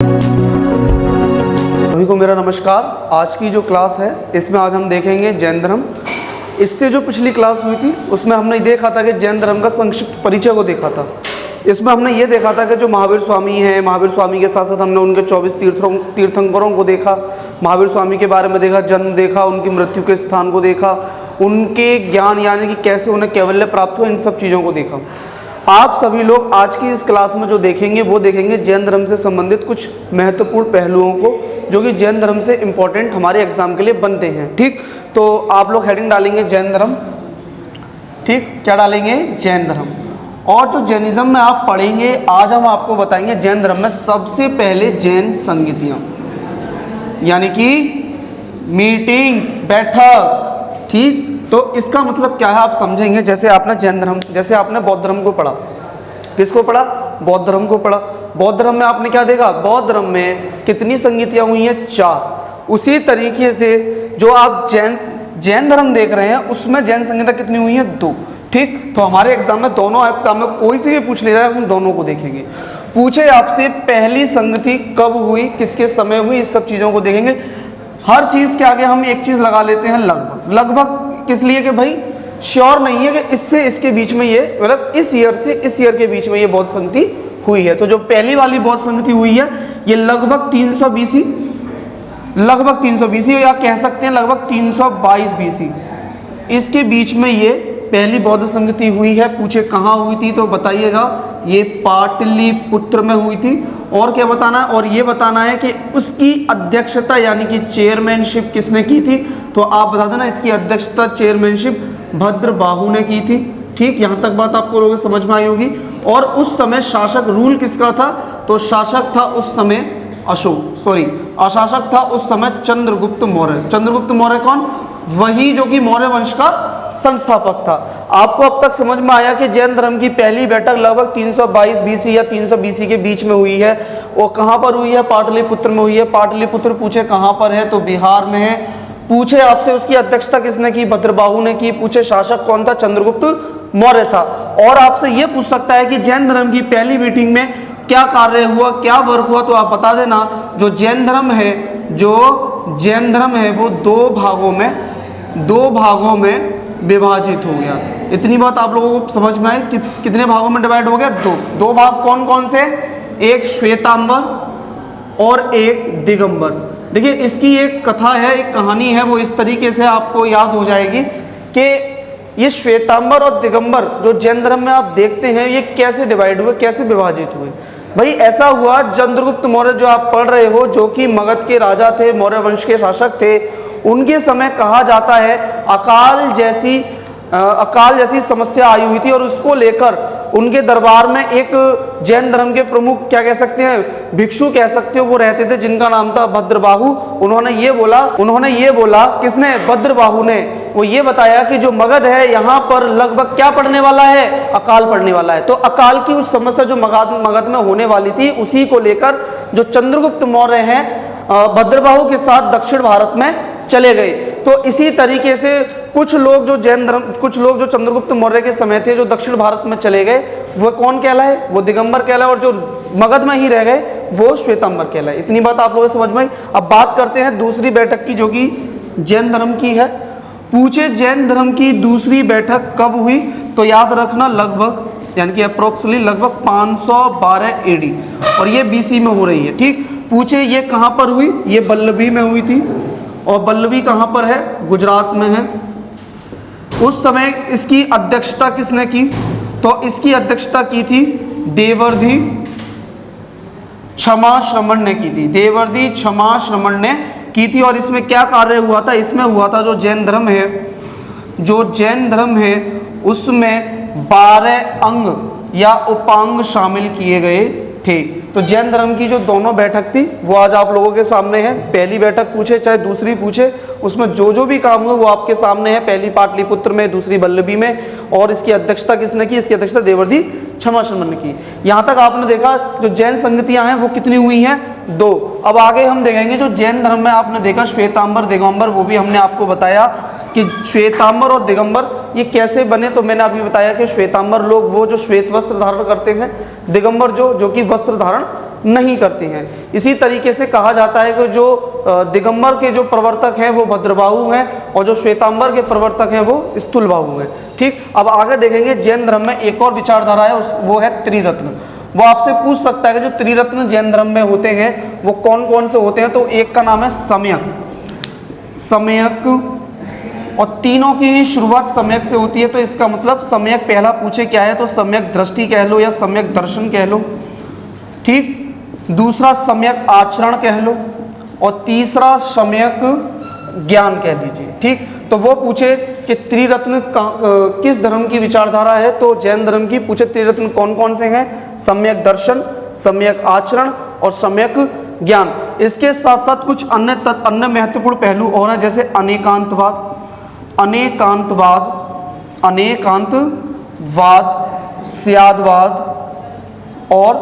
सभी को मेरा नमस्कार। आज की जो क्लास है इसमें आज हम देखेंगे जैन धर्म। इससे जो पिछली क्लास हुई थी उसमें हमने देखा था कि जैन धर्म का संक्षिप्त परिचय को देखा था। इसमें हमने ये देखा था कि जो महावीर स्वामी हैं, महावीर स्वामी के साथ साथ हमने उनके 24 तीर्थंकरों को देखा, महावीर स्वामी के बारे में देखा, जन्म देखा, उनकी मृत्यु के स्थान को देखा, उनके ज्ञान यानी कि कैसे उन्हें कैवल्य प्राप्त हुआ, इन सब चीज़ों को देखा। आप सभी लोग आज की इस क्लास में जो देखेंगे वो देखेंगे जैन धर्म से संबंधित कुछ महत्वपूर्ण पहलुओं को जो कि जैन धर्म से इम्पोर्टेंट हमारे एग्जाम के लिए बनते हैं। ठीक, तो आप लोग हेडिंग डालेंगे जैन धर्म। ठीक, क्या डालेंगे? जैन धर्म। और जो जैनिज्म में आप पढ़ेंगे आज हम आपको बताएंगे जैन धर्म में सबसे पहले जैन संगतियाँ यानी कि मीटिंग्स, बैठक। ठीक, तो इसका मतलब क्या है आप समझेंगे। जैसे आपने जैन धर्म, जैसे आपने बौद्ध धर्म को पढ़ा, किसको पढ़ा? बौद्ध धर्म को पढ़ा। बौद्ध धर्म में आपने क्या देखा? बौद्ध धर्म में कितनी संगतियाँ हुई हैं? 4। उसी तरीके से जो आप जैन धर्म देख रहे हैं उसमें जैन संगतियाँ कितनी हुई हैं? 2। ठीक, तो हमारे एग्जाम में दोनों एग्जाम में कोई से भी पूछ ले जाए हम दोनों को देखेंगे। पूछे आपसे पहली संगति कब हुई, किसके समय हुई, इस सब चीज़ों को देखेंगे। हर चीज़ के आगे हम एक चीज़ लगा लेते हैं लगभग। लगभग किस लिए कि भाई श्योर नहीं है कि इससे इसके बीच में ये मतलब इस ईयर से इस ईयर के बीच में ये बौद्ध संगति हुई है। तो जो पहली वाली बौद्ध संगति हुई है ये लगभग 300 BC, लगभग 300 BC या कह सकते हैं लगभग 322 BC, इसके बीच में ये पहली बौद्ध संगति हुई है। पूछे कहाँ हुई थी तो बताइएगा, ये पाटलिपुत्र में हुई थी। और क्या बताना है? और ये बताना है कि उसकी अध्यक्षता यानी कि चेयरमैनशिप किसने की थी? तो आप बता देना इसकी अध्यक्षता, चेयरमैनशिप भद्रबाहु ने की थी। ठीक, यहाँ तक बात आपको लोगों को समझ में आई होगी। और उस समय शासक रूल किसका था? तो शासक था उस समय अशासक था उस समय चंद्रगुप्त मौर्य। चंद्रगुप्त मौर्य कौन? वही जो कि मौर्य वंश का संस्थापक था। आपको अब तक समझ में आया कि जैन धर्म की पहली बैठक लगभग 322 BC या 300 BC के बीच में हुई है। वो कहाँ पर हुई है? पाटलिपुत्र में हुई है। पाटलिपुत्र पूछे कहाँ पर है तो बिहार में है। पूछे आपसे उसकी अध्यक्षता किसने की? भद्रबाहु ने की। पूछे शासक कौन था? चंद्रगुप्त मौर्य था। और आपसे ये पूछ सकता है कि जैन धर्म की पहली मीटिंग में क्या कार्य हुआ, क्या वर्क हुआ, तो आप बता देना। जो जैन धर्म है वो दो भागों में विभाजित हो गया। इतनी बात आप लोगों को समझ में आई? कितने भागों में डिवाइड हो गया? 2 भाग। कौन कौन से? एक श्वेतांबर और एक दिगंबर। देखिए इसकी एक कथा है, एक कहानी है, वो इस तरीके से आपको याद हो जाएगी कि ये श्वेतांबर और दिगंबर जो जैन धर्म में आप देखते हैं ये कैसे डिवाइड हुए, कैसे विभाजित हुए। भाई ऐसा हुआ, चंद्रगुप्त मौर्य जो आप पढ़ रहे हो जो कि मगध के राजा थे, मौर्य वंश के शासक थे, उनके समय कहा जाता है अकाल जैसी समस्या आई हुई थी और उसको लेकर उनके दरबार में एक जैन धर्म के प्रमुख, क्या कह सकते हैं, भिक्षु कह सकते हो, वो रहते थे जिनका नाम था भद्रबाहु। उन्होंने ये बोला किसने? भद्रबाहु ने। वो ये बताया कि जो मगध है यहाँ पर लगभग क्या पड़ने वाला है? अकाल पड़ने वाला है। तो अकाल की उस समस्या जो मगध में होने वाली थी उसी को लेकर जो चंद्रगुप्त मौर्य हैं भद्रबाहु के साथ दक्षिण भारत में चले गए। तो इसी तरीके से कुछ लोग जो चंद्रगुप्त मौर्य के समय थे जो दक्षिण भारत में चले गए वो कौन कहलाए? वो दिगंबर कहलाए। और जो मगध में ही रह गए वो श्वेतांबर कहलाए। इतनी बात आप लोगों को समझ में आई। अब बात करते हैं दूसरी बैठक की जो कि जैन धर्म की है। पूछे जैन धर्म की दूसरी बैठक कब हुई? तो याद रखना लगभग यानी कि अप्रोक्सीमेटली लगभग 512 AD और ये BC में हो रही है। ठीक, पूछे ये कहाँ पर हुई? ये बल्लभी में हुई थी। और बल्लभी कहाँ पर है? गुजरात में है। उस समय इसकी अध्यक्षता किसने की? तो इसकी अध्यक्षता की थी देवर्षि क्षमा श्रमण ने की थी। देवर्षि क्षमा श्रमण ने की थी। और इसमें क्या कार्य हुआ था? इसमें हुआ था जो जैन धर्म है उसमें 12 अंग या उपांग शामिल किए गए थे। तो जैन धर्म की जो दोनों बैठक थी वो आज आप लोगों के सामने है। पहली बैठक पूछे चाहे दूसरी पूछे, उसमें जो भी काम हुए वो आपके सामने है। पहली पाटलिपुत्र में, दूसरी बल्लभी में। और इसकी अध्यक्षता किसने की? इसकी अध्यक्षता देवर्षि क्षमा श्रमण ने की। यहाँ तक आपने देखा जो जैन संगतियाँ हैं वो कितनी हुई हैं? 2। अब आगे हम देखेंगे जो जैन धर्म में आपने देखा श्वेतांबर, दिगंबर, वो भी हमने आपको बताया कि श्वेतांबर और दिगंबर ये कैसे बने, तो मैंने अभी बताया कि श्वेतांबर लोग वो जो श्वेत वस्त्र धारण करते हैं, दिगंबर जो कि वस्त्र धारण नहीं करते हैं। इसी तरीके से कहा जाता है कि जो दिगंबर के जो प्रवर्तक हैं वो भद्रबाहु हैं और जो श्वेतांबर के प्रवर्तक हैं वो स्थूलबाहु हैं। ठीक, अब आगे देखेंगे जैन धर्म में एक और विचारधारा है, वो है त्रिरत्न। वो आपसे पूछ सकता है कि जो त्रिरत्न जैन धर्म में होते हैं वो कौन कौन से होते हैं, तो एक का नाम है सम्यक, और तीनों की ही शुरुआत सम्यक से होती है। तो इसका मतलब सम्यक पहला पूछे क्या है, तो सम्यक दृष्टि कह लो या सम्यक दर्शन कह लो। ठीक, दूसरा सम्यक आचरण कह लो, और तीसरा सम्यक ज्ञान कह लीजिए। ठीक, तो वो पूछे कि त्रिरत्न किस धर्म की विचारधारा है, तो जैन धर्म की। पूछे त्रिरत्न कौन कौन से हैं, सम्यक दर्शन, सम्यक आचरण और सम्यक ज्ञान। इसके साथ साथ कुछ अन्य महत्वपूर्ण पहलू और हैं, जैसे अनेकांतवाद, स्यादवाद और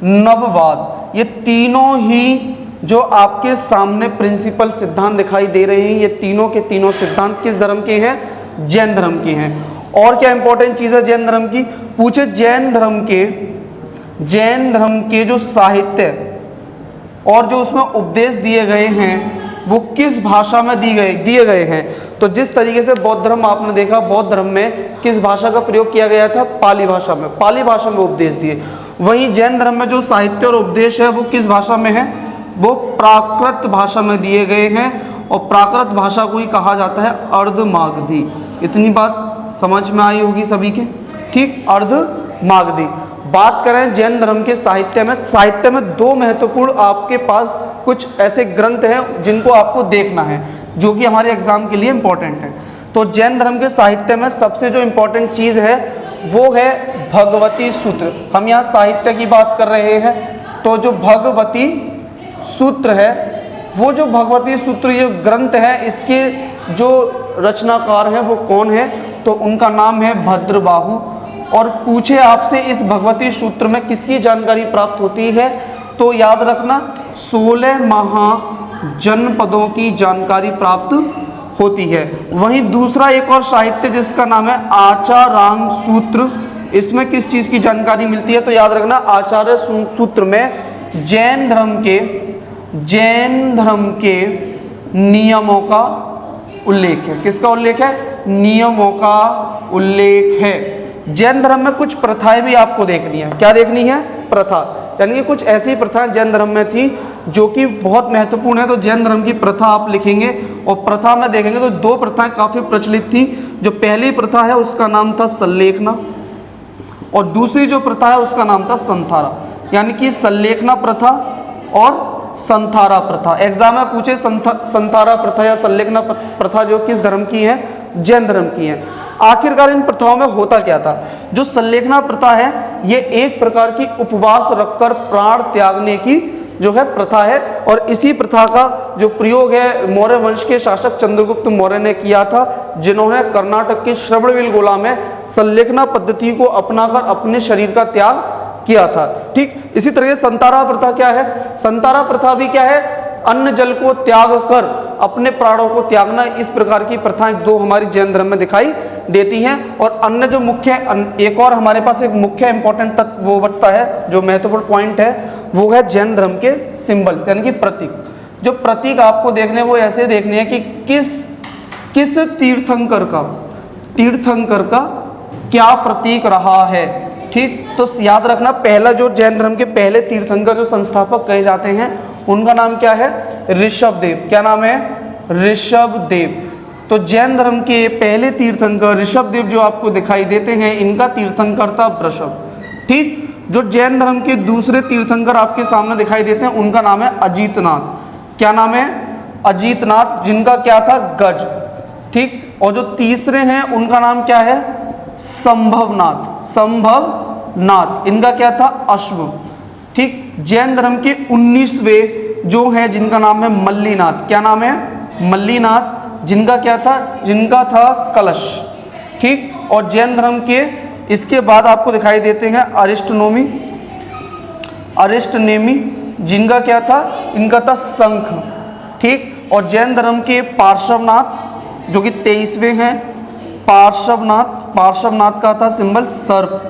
नववाद। ये तीनों ही जो आपके सामने प्रिंसिपल सिद्धांत दिखाई दे रहे हैं, ये तीनों के तीनों सिद्धांत किस धर्म के हैं, जैन धर्म के हैं। और क्या इंपॉर्टेंट चीज है जैन धर्म की, पूछे जैन धर्म के जो साहित्य और जो उसमें उपदेश दिए गए हैं वो किस भाषा में दिए गए हैं। तो जिस तरीके से बौद्ध धर्म आपने देखा, बौद्ध धर्म में किस भाषा का प्रयोग किया गया था, पाली भाषा में उपदेश दिए। वहीं जैन धर्म में जो साहित्य और उपदेश है वो किस भाषा में है, वो प्राकृत भाषा में दिए गए हैं, और प्राकृत भाषा को ही कहा जाता है अर्धमागधी। इतनी बात समझ में आई होगी सभी के। ठीक, अर्धमागधी। बात करें जैन धर्म के साहित्य में दो महत्वपूर्ण आपके पास कुछ ऐसे ग्रंथ हैं जिनको आपको देखना है, जो कि हमारे एग्जाम के लिए इंपॉर्टेंट है। तो जैन धर्म के साहित्य में सबसे जो इंपॉर्टेंट चीज है वो है भगवती सूत्र। हम यहाँ साहित्य की बात कर रहे हैं, तो जो भगवती सूत्र है, वो जो भगवती सूत्र ये ग्रंथ है, इसके जो रचनाकार हैं वो कौन है, तो उनका नाम है भद्रबाहु। और पूछे आपसे इस भगवती सूत्र में किसकी जानकारी प्राप्त होती है, तो याद रखना 16 महाजनपदों की जानकारी प्राप्त होती है। वहीं दूसरा एक और साहित्य जिसका नाम है आचारांग सूत्र, इसमें किस चीज की जानकारी मिलती है, तो याद रखना आचार्य सूत्र में जैन धर्म के नियमों का उल्लेख है। किसका उल्लेख है, नियमों का उल्लेख है। जैन धर्म में कुछ प्रथाएं भी आपको देखनी है। क्या देखनी है, प्रथा, यानी कि कुछ ऐसी प्रथाएं जैन धर्म में थी जो कि बहुत महत्वपूर्ण है। तो जैन धर्म की प्रथा आप लिखेंगे, और प्रथा में देखेंगे तो दो प्रथाएं काफी प्रचलित थी। जो पहली प्रथा है उसका नाम था सल्लेखना, और दूसरी जो प्रथा है उसका नाम था संथारा। यानी कि सल्लेखना प्रथा और संथारा प्रथा। एग्जाम में पूछे संथारा प्रथा या सल्लेखना प्रथा जो किस धर्म की है, जैन धर्म की है। आखिरकार इन प्रथाओं में होता क्या था, जो सल्लेखना प्रथा है ये एक प्रकार की उपवास रखकर प्राण त्यागने की जो है प्रथा है, और इसी प्रथा का जो प्रयोग है मौर्य वंश के शासक चंद्रगुप्त मौर्य ने किया था, जिन्होंने कर्नाटक के श्रवणबेलगोला में सल्लेखना पद्धति को अपनाकर अपने शरीर का त्याग किया था। ठीक, इसी तरह संतारा प्रथा क्या है, संतारा प्रथा भी क्या है, अन्न जल को त्याग कर अपने प्राणों को त्यागना। इस प्रकार की प्रथाएं जो हमारी जैन धर्म में दिखाई देती हैं। और अन्य जो मुख्य एक और हमारे पास एक मुख्य इंपॉर्टेंट तत्व वो बचता है, जो महत्वपूर्ण पॉइंट है वो है जैन धर्म के सिंबल्स, यानी कि प्रतीक। जो प्रतीक आपको देखने वो ऐसे देखने हैं कि किस तीर्थंकर का क्या प्रतीक रहा है। ठीक, तो याद रखना पहला जो जैन धर्म के पहले तीर्थंकर जो संस्थापक कहे जाते हैं उनका नाम क्या है, ऋषभदेव। क्या नाम है, ऋषभदेव। तो जैन धर्म के पहले तीर्थंकर ऋषभदेव जो आपको दिखाई देते हैं, इनका तीर्थंकर था वृषभ। ठीक, जो जैन धर्म के दूसरे तीर्थंकर आपके सामने दिखाई देते हैं उनका नाम है अजीतनाथ। क्या नाम है, अजीतनाथ, जिनका क्या था, गज। ठीक, और जो तीसरे हैं उनका नाम क्या है, संभवनाथ, इनका क्या था, अश्व। ठीक, जैन धर्म के 19वें जो है जिनका नाम है मल्लीनाथ। क्या नाम है, मल्लीनाथ, जिनका क्या था, जिनका था कलश। ठीक, और जैन धर्म के इसके बाद आपको दिखाई देते हैं अरिष्टनेमी, जिनका क्या था, इनका था शंख। ठीक, और जैन धर्म के पार्श्वनाथ जो कि 23वें हैं पार्श्वनाथ का था सिंबल सर्प।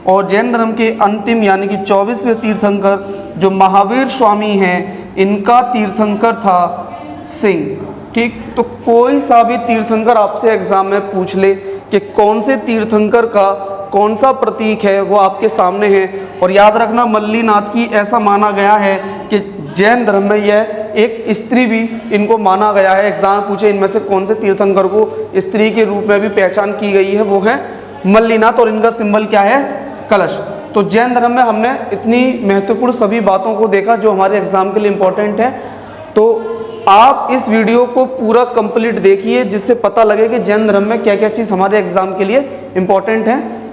और जैन धर्म के अंतिम यानी कि 24वें तीर्थंकर जो महावीर स्वामी हैं, इनका तीर्थंकर था सिंह। ठीक, तो कोई सा भी तीर्थंकर आपसे एग्जाम में पूछ ले कि कौन से तीर्थंकर का कौन सा प्रतीक है, वो आपके सामने है। और याद रखना, मल्लीनाथ की ऐसा माना गया है कि जैन धर्म में यह एक स्त्री भी इनको माना गया है। एग्जाम पूछे इनमें से कौन से तीर्थंकर को स्त्री के रूप में भी पहचान की गई है, वो है मल्लीनाथ। और इनका सिंबल क्या है? कलश। तो जैन धर्म में हमने इतनी महत्वपूर्ण सभी बातों को देखा जो हमारे एग्जाम के लिए इम्पोर्टेंट है। तो आप इस वीडियो को पूरा कंप्लीट देखिए, जिससे पता लगे कि जैन धर्म में क्या क्या चीज़ हमारे एग्जाम के लिए इम्पोर्टेंट है।